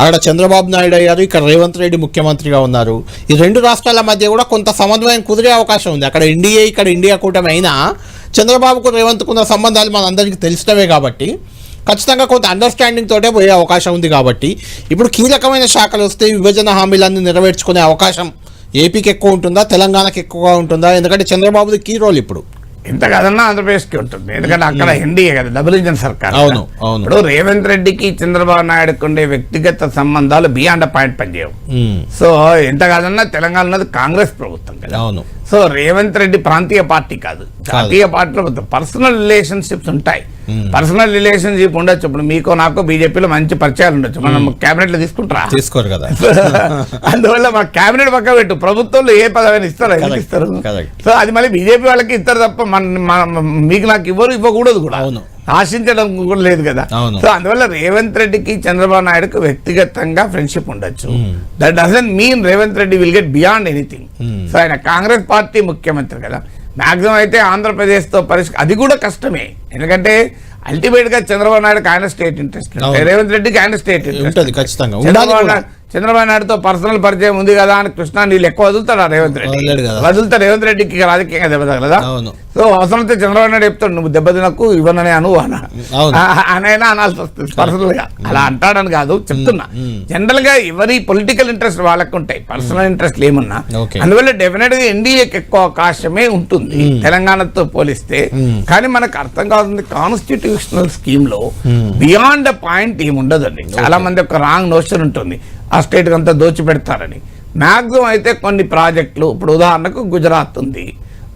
అక్కడ చంద్రబాబు నాయుడు అయ్యారు, ఇక్కడ రేవంత్ రెడ్డి ముఖ్యమంత్రిగా ఉన్నారు. ఈ రెండు రాష్ట్రాల మధ్య కూడా కొంత సమన్వయం కుదిరే అవకాశం ఉంది. అక్కడ ఎన్డీఏ, ఇక్కడ ఇండియా కూటమి అయినా చంద్రబాబుకు రేవంత్కు ఉన్న సంబంధాలు మన అందరికీ తెలిసినవే కాబట్టి ఖచ్చితంగా కొంత అండర్స్టాండింగ్ తోటే పోయే అవకాశం ఉంది. కాబట్టి ఇప్పుడు కీలకమైన శాఖలు వస్తే విభజన హామీలన్నీ నెరవేర్చుకునే అవకాశం ఏపీకి ఎక్కువ ఉంటుందా, తెలంగాణకి ఎక్కువగా ఉంటుందా? ఎందుకంటే చంద్రబాబుది కీ రోల్ ఇప్పుడు. ఎంత కాదన్నా ఆంధ్రప్రదేశ్కి ఉంటుంది, ఎందుకంటే అక్కడ ఎన్డీఏ కదా, డబుల్ ఇంజన్ సర్కార్. అవును అవును. ఇప్పుడు రేవంత్ రెడ్డికి చంద్రబాబు నాయుడుకి ఉండే వ్యక్తిగత సంబంధాలు బియాండ్ పాయింట్ పనిచేయవు. సో ఎంత కాదన్నా తెలంగాణ ఉన్నది కాంగ్రెస్ ప్రభుత్వం కదా. అవును. సో రేవంత్ రెడ్డి ప్రాంతీయ పార్టీ కాదు, జాతీయ పార్టీలో పర్సనల్ రిలేషన్షిప్స్ ఉంటాయి. పర్సనల్ రిలేషన్షిప్ ఉండొచ్చు. ఇప్పుడు మీకు నాకు బీజేపీలో మంచి పరిచయాలు ఉండొచ్చు, మనం క్యాబినెట్ లో తీసుకుంటారా? తీసుకోరు కదా. అందువల్ల మా క్యాబినెట్ పక్క పెట్టు, ప్రభుత్వంలో ఏ పదవిని ఇస్తారు, ఎందుకు ఇస్తారు? సో అది మళ్ళీ బీజేపీ వాళ్ళకి ఇస్తారు తప్ప మీకు నాకు ఇవ్వకూడదు కూడా, ఆశించడం కూడా లేదు కదా. సో అందువల్ల రేవంత్ రెడ్డికి చంద్రబాబు నాయుడుకి వ్యక్తిగతంగా ఫ్రెండ్షిప్ ఉండొచ్చు. That doesn't mean Revanth Reddy will get beyond anything. So ఆయన కాంగ్రెస్ పార్టీ ముఖ్యమంత్రి కదా, మాక్సిమం అయితే ఆంధ్రప్రదేశ్తో అది కూడా కష్టమే. ఎందుకంటే అల్టిమేట్ గా చంద్రబాబు నాయుడుకి ఆయన స్టేట్ ఇంట్రెస్ట్, రేవంత్ రెడ్డికి ఆయన స్టేట్ ఇంట్రెస్ట్. చంద్రబాబు నాయుడుతో పర్సనల్ పరిచయం ఉంది కదా అని కృష్ణా నీళ్ళు ఎక్కువ వదులుతాడు రేవంత్ రెడ్డి, వదులుతా రేవంత్ రెడ్డికి రాజకీయంగా దెబ్బతగలదా? సో అవసరమైతే చంద్రబాబు నాయుడు చెప్తాడు, నువ్వు దెబ్బతినకు ఇవ్వననే అనైనా అనాల్సి వస్తుంది పర్సనల్ గా. అలా అంటాడని కాదు చెప్తున్నా, జనరల్ గా ఎవరి పొలిటికల్ ఇంట్రెస్ట్ వాళ్ళకు ఉంటాయి, పర్సనల్ ఇంట్రెస్ట్ ఏమున్నా. అందువల్ల డెఫినెట్ గా ఎన్డీఏకి ఎక్కువ అవకాశమే ఉంటుంది తెలంగాణతో పోలిస్తే. కానీ మనకు అర్థం కావాల్సింది, కాన్స్టిట్యూషనల్ స్కీమ్ లో బియాండ్ పాయింట్ ఏముండదండి. చాలా మంది ఒక రాంగ్ నోషన్ ఉంటుంది, ఆ స్టేట్ అంతా దోచిపెడతారని. మ్యాక్సిమం అయితే కొన్ని ప్రాజెక్టులు, ఇప్పుడు ఉదాహరణకు గుజరాత్ ఉంది,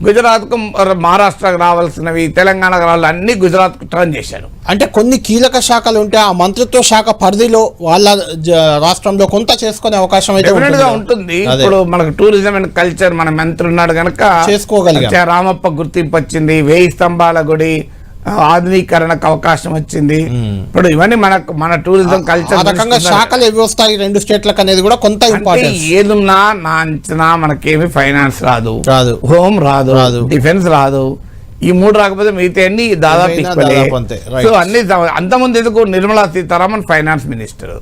గుజరాత్కు మహారాష్ట్రకు రావాల్సినవి తెలంగాణకు రావాలి, అన్ని గుజరాత్కు టర్న్ చేశారు. అంటే కొన్ని కీలక శాఖలు ఉంటే ఆ మంత్రిత్వ శాఖ పరిధిలో వాళ్ళ రాష్ట్రంలో కొంత చేసుకునే అవకాశం అయితే ఉంటుంది. ఇప్పుడు మనకు టూరిజం అండ్ కల్చర్ మన మంత్రి ఉన్నాడు కనుక చేసుకోగలిగారు. రామప్ప గుర్తింపు వచ్చింది, 1000 స్తంభాల గుడి ఆధునీకరణకు అవకాశం వచ్చింది. ఇప్పుడు ఇవన్నీ మన టూరిజం కల్చర్ రకంగా శాఖలు ఏవి వస్తాయి రెండు స్టేట్లకు అనేది కూడా కొంత ఇంపార్టెంట్. ఏదున్నా నా అంచనా మనకేమి ఫైనాన్స్ రాదు, హోమ్ రాదు, డిఫెన్స్ రాదు. ఈ 3 రాకపోతే మిగతా అన్ని దాదాపు. సో అన్ని అంతకుముందు ఎందుకు నిర్మలా సీతారామన్ ఫైనాన్స్ మినిస్టర్,